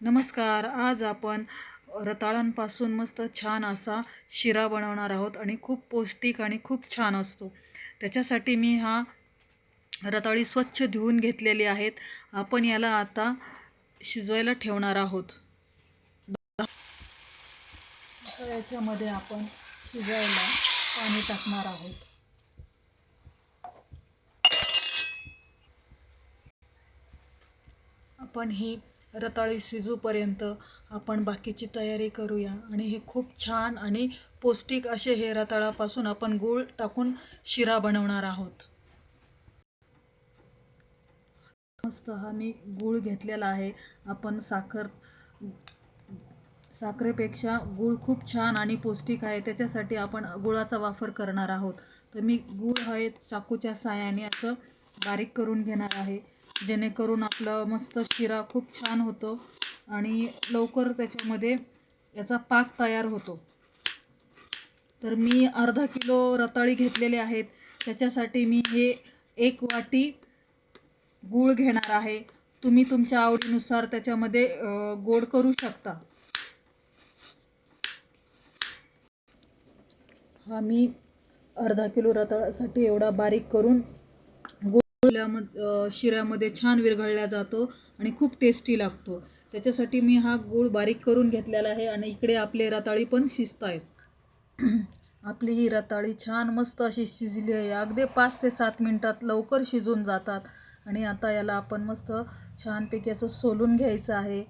नमस्कार. आज आपण रताळांपासून मस्त छान असा शिरा बनवणार आहोत आणि खूप पौष्टिक आणि खूप छान असतो. त्याच्यासाठी मी हा रताळी स्वच्छ धुवून घेतलेली आहेत. आपण याला आता शिजवायला ठेवणार आहोत. आता याच्यामध्ये आपण शिजायला पाणी टाकणार आहोत. आपण ही रताळी शिजूपर्यंत आपण बाकीची तयारी करूया. आणि हे खूप छान आणि पौष्टिक असे हे रताळापासून आपण गूळ टाकून शिरा बनवणार आहोत. मस्त हा मी गूळ घेतलेला आहे. आपण साखरेपेक्षा गूळ खूप छान आणि पौष्टिक आहे, त्याच्यासाठी आपण गुळाचा वापर करणार आहोत. तर मी गूळ हे चाकूच्या साहाय्याने असं बारीक करून घेणार आहे, जेणेकरून आपलं मस्त शिरा खूप छान होतो आणि लवकर त्याच्यामध्ये याचा पाक तयार होतो. तर मी अर्धा किलो रताळी घेतलेले आहेत. त्याच्यासाठी मी हे 1 वाटी गूळ घेणार आहे. तुम्ही तुमच्या आवडीनुसार त्याच्यामध्ये गोड करू शकता. हा मी अर्धा किलो रताळ्यासाठी एवढा बारीक करून गूळ शिऱ्यामध्ये छान विरघळला जातो आणि खूप टेस्टी लागतो. त्याच्यासाठी मी हा गूळ बारीक करून घेतलेला आहे. आणि इकडे आपले रताळी पण शिजत आहेत. आपली ही रताळी छान मस्त अशी शिजली आहे. अगदी 5 ते 7 मिनटात लवकर शिजून जातात. आणि आता याला आपण मस्त छानपैकी असं सोलून घ्यायचं आहे.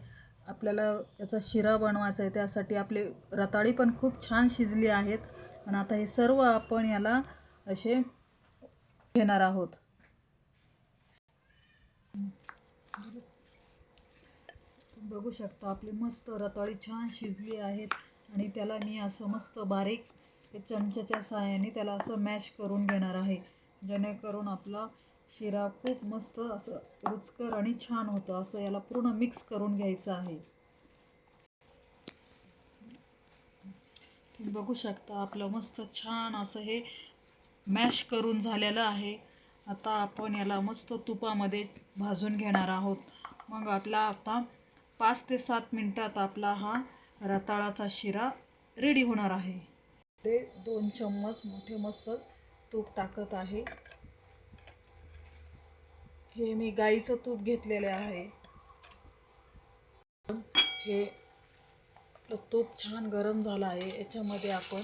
आपल्याला याचा शिरा बनवायचा आहे, त्यासाठी आपले रताळी पण खूप छान शिजली आहेत. आणि आता हे सर्व आपण याला असे घेणार आहोत. बघू शकता आपली मस्त रताळी छान शिजली आहेत. आणि त्याला मी असं मस्त बारीक चमच्याच्या साहाय्याने त्याला असं मॅश करून घेणार आहे, जेणेकरून आपला शिरा खूप मस्त असं रुचकर आणि छान होतं. असं याला पूर्ण मिक्स करून घ्यायचं आहे. तुम्ही बघू शकता आपलं मस्त छान असं हे मॅश करून झालेलं आहे. आता आपण याला मस्त तुपामध्ये भाजून घेणार आहोत. मग आपला आता 5 ते 7 मिनटात आपला हा रताळाचा शिरा रेडी होणार आहे. ते 2 चम्मच मोठे मस्त तूप टाकत आहे. हे मी गाईचं तूप घेतलेले आहे. हे आपलं तूप छान गरम झालं आहे. याच्यामध्ये आपण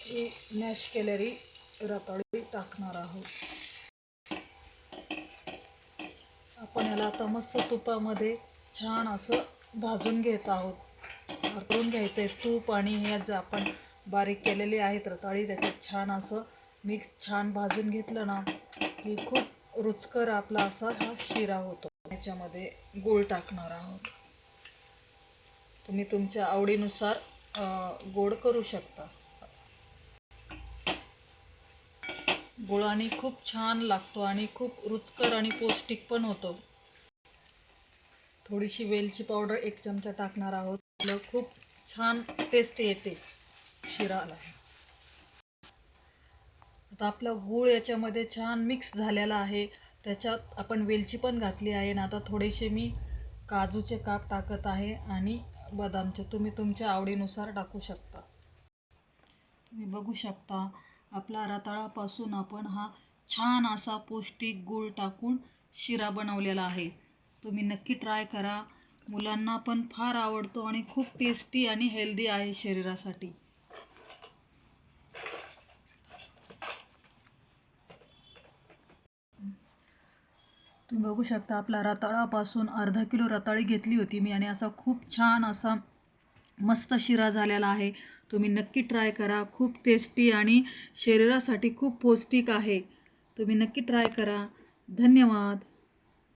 ही मॅश केलेली रताळी टाकणार आहोत. आपण याला आता मस्त तुपामध्ये छान असं भाजून घेत आहोत. भाजून घ्यायचं आहे तूप आणि हे जे आपण बारीक केलेली आहेत रताळी, त्याच्यात छान असं मिक्स छान भाजून घेतलं ना की खूप रुचकर आपला असा हा शिरा होतो. याच्यामध्ये गूळ टाकणार आहोत. तुम्ही तुमच्या आवडीनुसार गोड करू शकता. गुळाने खूप छान लागतो आणि खूप रुचकर आणि पौष्टिक पण होतो. थोडीशी वेलची पावडर 1 चमचा टाकणार आहोत. खूप छान टेस्ट येते शिराला. आता आपला गूळ याच्यामध्ये छान मिक्स झालेला आहे. त्याच्यात आपण वेलची पण घातली आहे. आता थोडेसे मी काजूचे काप टाकत आहे आणि बदामचे, तुम्ही तुमच्या आवडीनुसार टाकू शकता. तुम्ही बघू शकता आपला रताळापासून आपण हा छान असा पौष्टिक गूळ टाकून शिरा बनवलेला आहे. तुम्ही नक्की ट्राय करा. मुलांना पण फार आवडतो आणि खूप टेस्टी आणि हेल्दी आहे शरीरासाठी. तुम्ही बघू शकता आपला रताळापासून अर्धा किलो रताळी घेतली होती मी आणि असा खूप छान असा मस्त शिरा झालेला आहे. तुम्ही नक्की ट्राय करा. खूप टेस्टी आणि शरीरासाठी खूप पौष्टिक आहे. तुम्ही नक्की ट्राय करा. धन्यवाद.